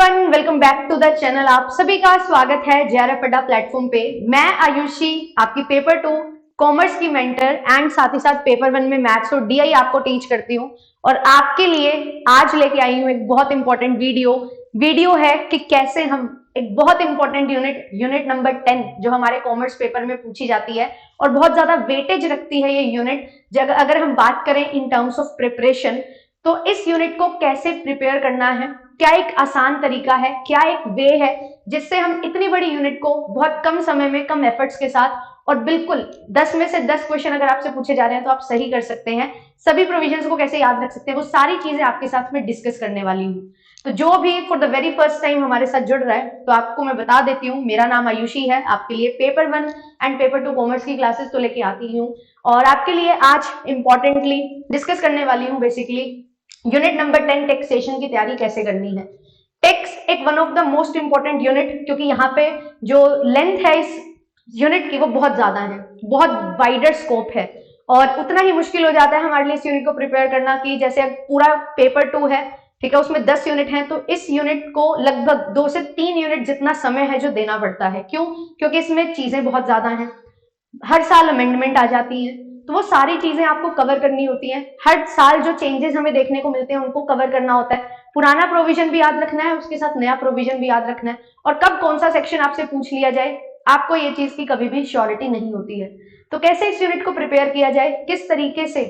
Everyone, welcome back to the channel. आप सभी का स्वागत है जेआरएफ अड्डा प्लेटफॉर्म पे। मैं आयुषी आपकी पेपर 2 कॉमर्स की मेंटर एंड साथ ही साथ पेपर 1 में मैथ्स और डीआई आपको टीच करती हूँ। और आपके लिए आज लेके आई हूँ एक बहुत इंपॉर्टेंट वीडियो है कि कैसे हम एक बहुत इंपॉर्टेंट यूनिट नंबर 10 जो हमारे कॉमर्स पेपर में पूछी जाती है और बहुत ज्यादा वेटेज रखती है ये यूनिट। अगर हम बात करें इन टर्म्स ऑफ प्रिपरेशन, तो इस यूनिट को कैसे प्रिपेयर करना है, क्या एक आसान तरीका है, क्या एक वे है जिससे हम इतनी बड़ी यूनिट को बहुत कम समय में कम एफर्ट्स के साथ और बिल्कुल 10 में से 10 क्वेश्चन अगर आपसे पूछे जा रहे हैं तो आप सही कर सकते हैं, सभी प्रोविजंस को कैसे याद रख सकते हैं, वो सारी चीजें आपके साथ में डिस्कस करने वाली हूँ। तो जो भी for the very first time हमारे साथ जुड़ रहा है तो आपको मैं बता देती हूँ, मेरा नाम आयुषी है। आपके लिए पेपर 1 एंड पेपर 2 कॉमर्स की क्लासेस तो लेके आती हूँ और आपके लिए आज इंपॉर्टेंटली डिस्कस करने वाली हूँ बेसिकली यूनिट नंबर 10 टैक्सेशन की तैयारी कैसे करनी है। टैक्स एक one of the most important unit, क्योंकि यहाँ पे जो लेंथ है इस यूनिट की वो बहुत ज्यादा है, बहुत वाइडर स्कोप है और उतना ही मुश्किल हो जाता है हमारे लिए इस यूनिट को प्रिपेयर करना कि जैसे पूरा पेपर 2 है, ठीक है, उसमें 10 यूनिट हैं, तो इस यूनिट को लगभग 2 से 3 यूनिट जितना समय है जो देना पड़ता है। क्यों? क्योंकि इसमें चीजें बहुत ज्यादा हैं, हर साल अमेंडमेंट आ जाती है, तो वो सारी चीजें आपको कवर करनी होती हैं। हर साल जो चेंजेस हमें देखने को मिलते हैं उनको कवर करना होता है। पुराना प्रोविजन भी याद रखना है, उसके साथ नया प्रोविजन भी याद रखना है, और कब कौन सा सेक्शन आपसे पूछ लिया जाए आपको ये चीज की कभी भी श्योरिटी नहीं होती है। तो कैसे इस यूनिट को प्रिपेयर किया जाए, किस तरीके से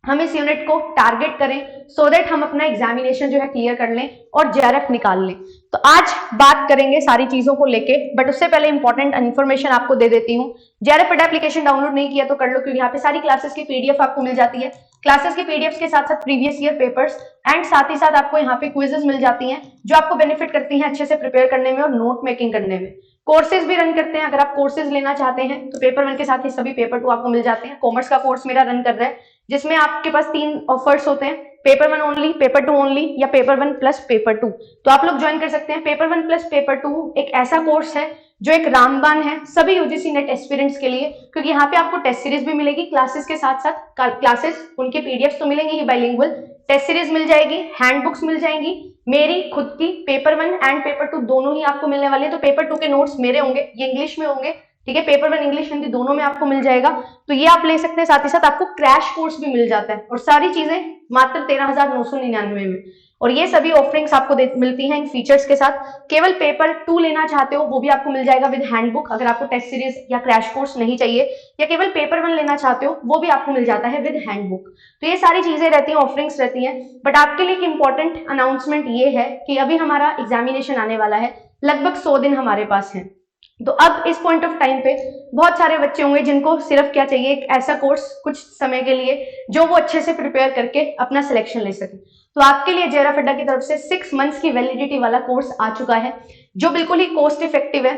हम इस यूनिट को टारगेट करें सो दैट हम अपना एग्जामिनेशन जो है क्लियर कर लें और जेआरएफ निकाल लें। तो आज बात करेंगे सारी चीजों को लेके, बट उससे पहले इंपॉर्टेंट इन्फॉर्मेशन आपको दे देती हूँ। जेआरएफ अड्डा एप्लीकेशन डाउनलोड नहीं किया तो कर लो, क्योंकि यहाँ पे सारी क्लासेस की पीडीएफ आपको मिल जाती है। क्लासेस की पीडीएफ के साथ साथ प्रीवियस ईयर पेपर्स एंड साथ ही साथ आपको यहाँ पे क्विजेस मिल जाती हैं जो आपको बेनिफिट करती हैं अच्छे से प्रिपेयर करने में और नोट मेकिंग करने में। कोर्सेज भी रन करते हैं, अगर आप कोर्सेज लेना चाहते हैं तो पेपर 1 के साथ ही सभी पेपर 2 आपको मिल जाते हैं। कॉमर्स का कोर्स मेरा रन कर रहा है जिसमें आपके पास 3 ऑफर्स होते हैं, पेपर 1 ओनली, पेपर 2 ओनली या पेपर 1 प्लस पेपर 2। तो आप लोग ज्वाइन कर सकते हैं। पेपर 1 प्लस पेपर 2 एक ऐसा कोर्स है जो एक रामबाण है सभी यूजीसी नेट एस्पिरेंट्स के लिए, क्योंकि यहाँ पे आपको टेस्ट सीरीज भी मिलेगी, क्लासेस के साथ साथ क्लासेस उनके पीडीएफ तो मिलेंगी ही, बाइलिंगुअल टेस्ट सीरीज मिल जाएगी, हैंडबुक्स मिल जाएंगी मेरी खुद की, पेपर 1 एंड पेपर 2 दोनों ही आपको मिलने वाले हैं। तो पेपर 2 के नोट्स मेरे होंगे, ये इंग्लिश में होंगे, ठीक है, पेपर 1 इंग्लिश हिंदी दोनों में आपको मिल जाएगा, तो ये आप ले सकते हैं। साथ ही साथ आपको क्रैश कोर्स भी मिल जाता है और सारी चीजें मात्र 13,999 में, और ये सभी ऑफरिंग्स आपको मिलती हैं इन फीचर्स के साथ। केवल पेपर 2 लेना चाहते हो वो भी आपको मिल जाएगा विद हैंडबुक, अगर आपको टेस्ट सीरीज या क्रैश कोर्स नहीं चाहिए, या केवल पेपर 1 लेना चाहते हो वो भी आपको मिल जाता है विद हैंडबुक। तो ये सारी चीजें रहती हैं, ऑफरिंग्स रहती हैं। बट आपके लिए एक इंपॉर्टेंट अनाउंसमेंट ये है कि अभी हमारा एग्जामिनेशन आने वाला है, लगभग 100 दिन हमारे पास है। तो अब इस पॉइंट ऑफ टाइम पे बहुत सारे बच्चे होंगे जिनको सिर्फ क्या चाहिए, एक ऐसा कोर्स कुछ समय के लिए जो वो अच्छे से प्रिपेयर करके अपना सिलेक्शन ले सके। तो आपके लिए जेआरएफ अड्डा की तरफ से 6 मंथ्स की वैलिडिटी वाला कोर्स आ चुका है जो बिल्कुल ही कॉस्ट इफेक्टिव है।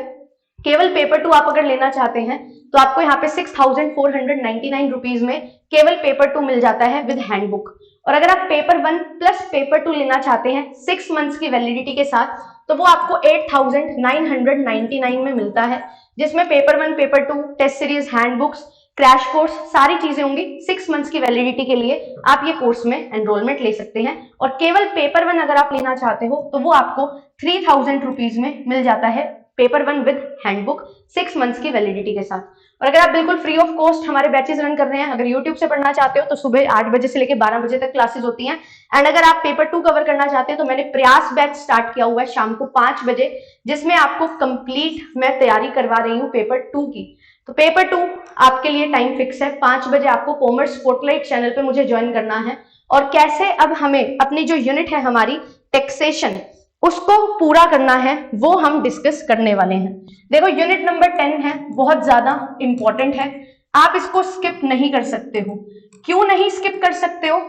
केवल पेपर 2 आप अगर लेना चाहते हैं तो आपको यहाँ पे 6,499 रुपीज में केवल पेपर 2 मिल जाता है विद हैंडबुक। और अगर आप पेपर 1 प्लस पेपर 2 लेना चाहते हैं 6 मंथ्स की वैलिडिटी के साथ, तो वो आपको 8,999 में मिलता है, जिसमें paper 1, paper 2, test series, handbooks, crash course सारी चीजें होंगी। 6 मंथ्स की वैलिडिटी के लिए आप ये कोर्स में एनरोलमेंट ले सकते हैं। और केवल पेपर 1 अगर आप लेना चाहते हो तो वो आपको 3,000 रुपीज में मिल जाता है, पेपर 1 विद हैंडबुक 6 मंथ्स की वैलिडिटी के साथ। और अगर आप बिल्कुल फ्री ऑफ कॉस्ट हमारे बैचेस रन कर रहे हैं, अगर यूट्यूब से पढ़ना चाहते हो तो सुबह 8 बजे से लेकर 12 बजे तक क्लासेस होती हैं। एंड अगर आप पेपर 2 कवर करना चाहते हैं तो मैंने प्रयास बैच स्टार्ट किया हुआ है शाम को 5 बजे, जिसमें आपको कंप्लीट मैं तैयारी करवा रही हूँ पेपर 2 की। तो पेपर 2 आपके लिए टाइम फिक्स है, 5 बजे आपको कॉमर्स स्पॉटलाइट चैनल पे मुझे ज्वाइन करना है। और कैसे अब हमें अपनी जो यूनिट है हमारी टैक्सेशन उसको पूरा करना है वो हम डिस्कस करने वाले हैं। देखो यूनिट नंबर 10 है, बहुत ज्यादा इंपॉर्टेंट है, आप इसको स्किप नहीं कर सकते हो। क्यों नहीं स्किप कर सकते हो?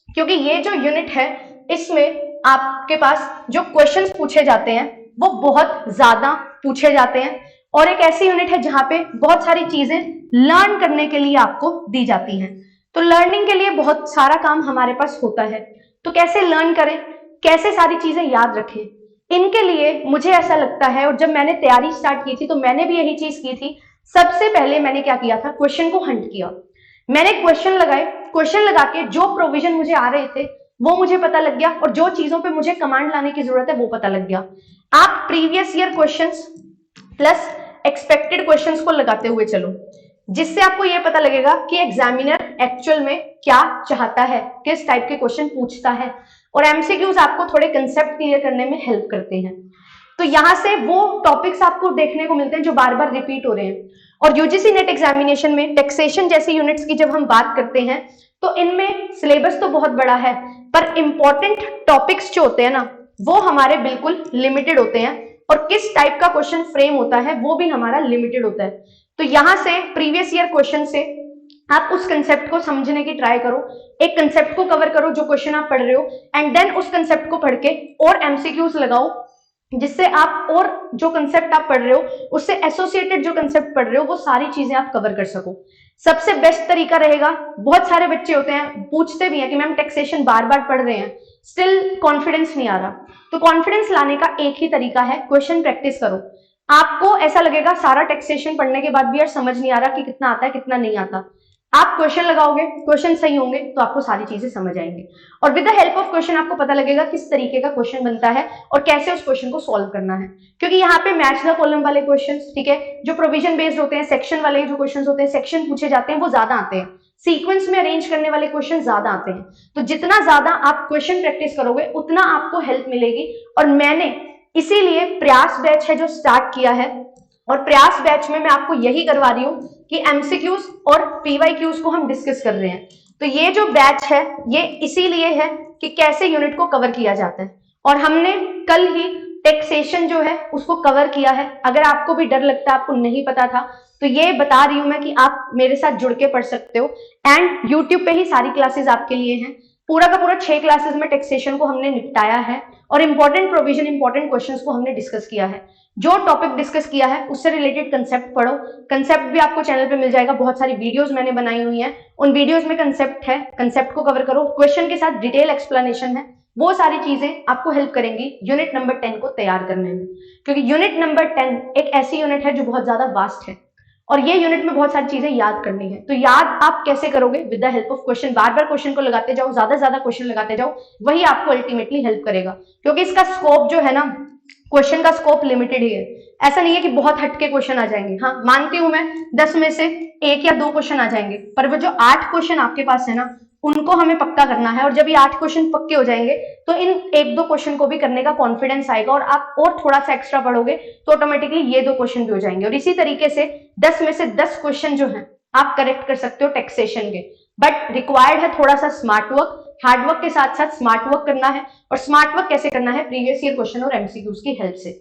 क्योंकि ये जो यूनिट है इसमें आपके पास जो क्वेश्चंस पूछे जाते हैं वो बहुत ज्यादा पूछे जाते हैं, और एक ऐसी यूनिट है जहां पे बहुत सारी चीजें लर्न करने के लिए आपको दी जाती हैं। तो लर्निंग के लिए बहुत सारा काम हमारे पास होता है, तो कैसे लर्न करें, कैसे सारी चीजें याद रखें, इनके लिए मुझे ऐसा लगता है, और जब मैंने तैयारी स्टार्ट की थी तो मैंने भी यही चीज की थी। सबसे पहले मैंने क्या किया था, क्वेश्चन को हंट किया। मैंने क्वेश्चन लगाए, क्वेश्चन लगा के जो प्रोविजन मुझे आ रहे थे वो मुझे पता लग गया, और जो चीजों पे मुझे कमांड लाने की जरूरत है वो पता लग गया। आप previous year questions plus expected questions को लगाते हुए चलो, जिससे आपको यह पता लगेगा कि एग्जामिनर एक्चुअल में क्या चाहता है, किस टाइप के क्वेश्चन पूछता है, और एमसीक्यूज आपको थोड़े कंसेप्ट क्लियर करने में हेल्प करते हैं। तो यहां से वो टॉपिक्स आपको देखने को मिलते हैं जो बार बार रिपीट हो रहे हैं। और यूजीसी नेट एग्जामिनेशन में टैक्सेशन जैसी यूनिट्स की जब हम बात करते हैं तो इनमें सिलेबस तो बहुत बड़ा है, पर इंपॉर्टेंट टॉपिक्स जो होते हैं ना वो हमारे बिल्कुल लिमिटेड होते हैं, और किस टाइप का क्वेश्चन फ्रेम होता है वो भी हमारा लिमिटेड होता है। तो यहां से प्रीवियस ईयर क्वेश्चन से आप उस कंसेप्ट को समझने की ट्राई करो, एक कंसेप्ट को कवर करो जो क्वेश्चन आप पढ़ रहे हो, एंड देन उस कंसेप्ट को पढ़ के और एमसीक्यूज लगाओ, जिससे आप और जो कंसेप्ट आप पढ़ रहे हो उससे एसोसिएटेड जो कंसेप्ट पढ़ रहे हो वो सारी चीजें आप कवर कर सको। सबसे बेस्ट तरीका रहेगा, बहुत सारे बच्चे होते हैं पूछते भी हैं कि मैम टैक्सेशन बार बार पढ़ रहे हैं स्टिल कॉन्फिडेंस नहीं आ रहा, तो कॉन्फिडेंस लाने का एक ही तरीका है, क्वेश्चन प्रैक्टिस करो। आपको ऐसा लगेगा सारा टैक्सेशन पढ़ने के बाद भी यार समझ नहीं आ रहा कि कितना आता है कितना नहीं आता, आप क्वेश्चन लगाओगे, क्वेश्चन सही होंगे तो आपको सारी चीजें समझ आएंगी, और with the help of question आपको पता लगेगा किस तरीके का क्वेश्चन बनता है और कैसे उस क्वेश्चन को सॉल्व करना है। क्योंकि यहाँ पे मैच द कॉलम वाले क्वेश्चंस, ठीक है, जो प्रोविजन बेस्ड होते हैं, सेक्शन वाले जो क्वेश्चंस होते हैं, सेक्शन पूछे जाते हैं वो ज्यादा आते हैं, सीक्वेंस में अरेंज करने वाले क्वेश्चन ज्यादा आते हैं। तो जितना ज्यादा आप क्वेश्चन प्रैक्टिस करोगे उतना आपको हेल्प मिलेगी। और मैंने इसीलिए प्रयास बैच है जो स्टार्ट किया है, और प्रयास बैच में मैं आपको यही करवा रही हूँ कि एमसीक्यूज और पीवाईक्यूज को हम डिस्कस कर रहे हैं। तो ये जो बैच है ये इसीलिए है कि कैसे यूनिट को कवर किया जाता है, और हमने कल ही टैक्सेशन जो है उसको कवर किया है। अगर आपको भी डर लगता है, आपको नहीं पता था, तो ये बता रही हूं मैं कि आप मेरे साथ जुड़ के पढ़ सकते हो, एंड यूट्यूब पे ही सारी क्लासेस आपके लिए हैं। पूरा का पूरा 6 क्लासेस में टैक्सेशन को हमने निपटाया है, और इंपॉर्टेंट प्रोविजन, इंपॉर्टेंट क्वेश्चंस को हमने डिस्कस किया है। जो टॉपिक डिस्कस किया है उससे रिलेटेड कंसेप्ट पढ़ो, कंसेप्ट भी आपको चैनल पे मिल जाएगा, बहुत सारी वीडियोस मैंने बनाई हुई हैं, उन वीडियोस में कंसेप्ट है, कंसेप्ट को कवर करो, क्वेश्चन के साथ डिटेल एक्सप्लेनेशन है, वो सारी चीजें आपको हेल्प करेंगी यूनिट नंबर 10 को तैयार करने में। क्योंकि यूनिट नंबर 10 एक ऐसी यूनिट है जो बहुत ज्यादा वास्ट है, और ये यूनिट में बहुत सारी चीजें याद करनी है। तो याद आप कैसे करोगे? With the help of question, bar bar question को लगाते जाओ, ज्यादा ज्यादा क्वेश्चन लगाते जाओ, वही आपको अल्टीमेटली हेल्प करेगा। क्योंकि इसका स्कोप जो है ना, क्वेश्चन का स्कोप लिमिटेड ही है, ऐसा नहीं है कि बहुत हटके क्वेश्चन आ जाएंगे। हाँ, मानती हूं मैं 10 में से 1 या 2 क्वेश्चन आ जाएंगे, पर वो जो 8 क्वेश्चन आपके पास है ना उनको हमें पक्का करना है, और जब ये 8 क्वेश्चन पक्के हो जाएंगे तो इन 1-2 क्वेश्चन को भी करने का कॉन्फिडेंस आएगा, और आप और थोड़ा सा एक्स्ट्रा पढ़ोगे तो ऑटोमेटिकली ये 2 क्वेश्चन भी हो जाएंगे। और इसी तरीके से 10 में से 10 क्वेश्चन जो है आप करेक्ट कर सकते हो टैक्सेशन के। बट रिक्वायर्ड है थोड़ा सा स्मार्ट वर्क, हार्डवर्क के साथ साथ स्मार्ट वर्क करना है। और स्मार्ट वर्क कैसे करना है? प्रीवियस ईयर क्वेश्चन और एमसीक्यूज की हेल्प से।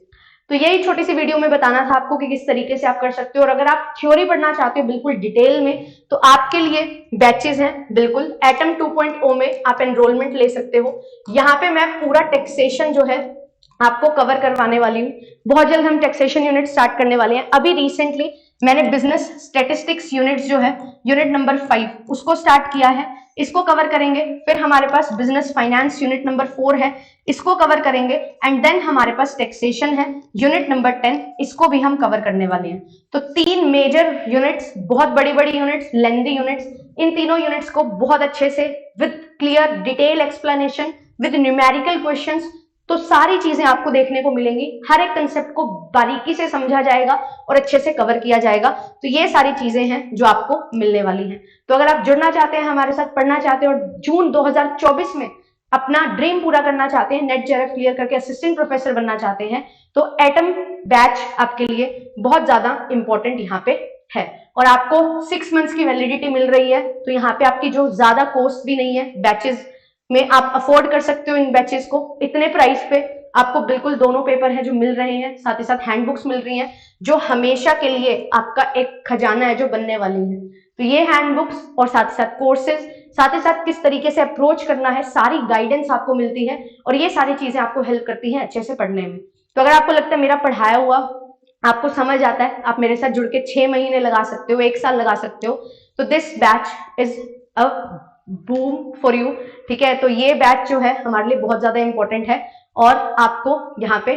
तो यही छोटी सी वीडियो में बताना था आपको कि किस तरीके से आप कर सकते हो। और अगर आप थ्योरी पढ़ना चाहते हो बिल्कुल डिटेल में, तो आपके लिए बैचेस हैं, बिल्कुल एटम 2.0 में आप एनरोलमेंट ले सकते हो। यहाँ पे मैं पूरा टैक्सेशन जो है आपको कवर करवाने वाली हूँ। बहुत जल्द हम टैक्सेशन यूनिट स्टार्ट करने वाले हैं। अभी रिसेंटली मैंने बिजनेस स्टैटिस्टिक्स यूनिट्स जो है, यूनिट नंबर 5 उसको स्टार्ट किया है, इसको कवर करेंगे। फिर हमारे पास बिजनेस फाइनेंस यूनिट नंबर 4 है, इसको कवर करेंगे। एंड देन हमारे पास टैक्सेशन है यूनिट नंबर 10, इसको भी हम कवर करने वाले हैं। तो 3 मेजर यूनिट्स, बहुत बड़ी बड़ी यूनिट्स, लेंथी यूनिट्स, इन तीनों यूनिट्स को बहुत अच्छे से with clear detail explanation, with numerical questions, तो सारी चीजें आपको देखने को मिलेंगी। हर एक कंसेप्ट को बारीकी से समझा जाएगा और अच्छे से कवर किया जाएगा। तो ये सारी चीजें हैं जो आपको मिलने वाली हैं। तो अगर आप जुड़ना चाहते हैं, हमारे साथ पढ़ना चाहते हैं, और जून 2024 में अपना ड्रीम पूरा करना चाहते हैं, नेट जेआरएफ क्लियर करके असिस्टेंट प्रोफेसर बनना चाहते हैं, तो एटम बैच आपके लिए बहुत ज्यादा इंपॉर्टेंट यहाँ पे है। और आपको 6 मंथ्स की वैलिडिटी मिल रही है, तो यहाँ पे आपकी जो ज्यादा कॉस्ट भी नहीं है, बैचेस में आप अफोर्ड कर सकते हो इन बैचेस को। इतने प्राइस पे आपको बिल्कुल दोनों पेपर हैं जो मिल रहे हैं, साथ ही साथ हैंडबुक्स मिल रही हैं जो हमेशा के लिए आपका एक खजाना है जो बनने वाली है। तो ये हैंडबुक्स और साथ ही साथ कोर्सेज, साथ ही साथ किस तरीके से अप्रोच करना है, सारी गाइडेंस आपको मिलती है, और ये सारी चीजें आपको हेल्प करती हैं अच्छे से पढ़ने में। तो अगर आपको लगता है मेरा पढ़ाया हुआ आपको समझ आता है, आप मेरे साथ जुड़ के 6 महीने लगा सकते हो, 1 साल लगा सकते हो, तो this batch is a boom for you. ठीक है, तो ये बैच जो है हमारे लिए बहुत ज्यादा इंपॉर्टेंट है, और आपको यहाँ पे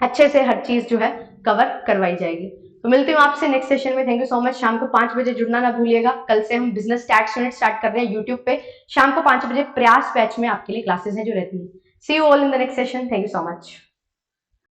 अच्छे से हर चीज जो है कवर करवाई जाएगी। तो मिलती हूँ आपसे नेक्स्ट सेशन में। Thank you so much. शाम को 5 बजे जुड़ना ना भूलिएगा। कल से हम बिजनेस टैक्स यूनिट स्टार्ट कर रहे हैं यूट्यूब पे। शाम को 5 बजे प्रयास बैच में आपके लिए क्लासेस हैं जो रहती है। See you all in the next session. Thank you so much.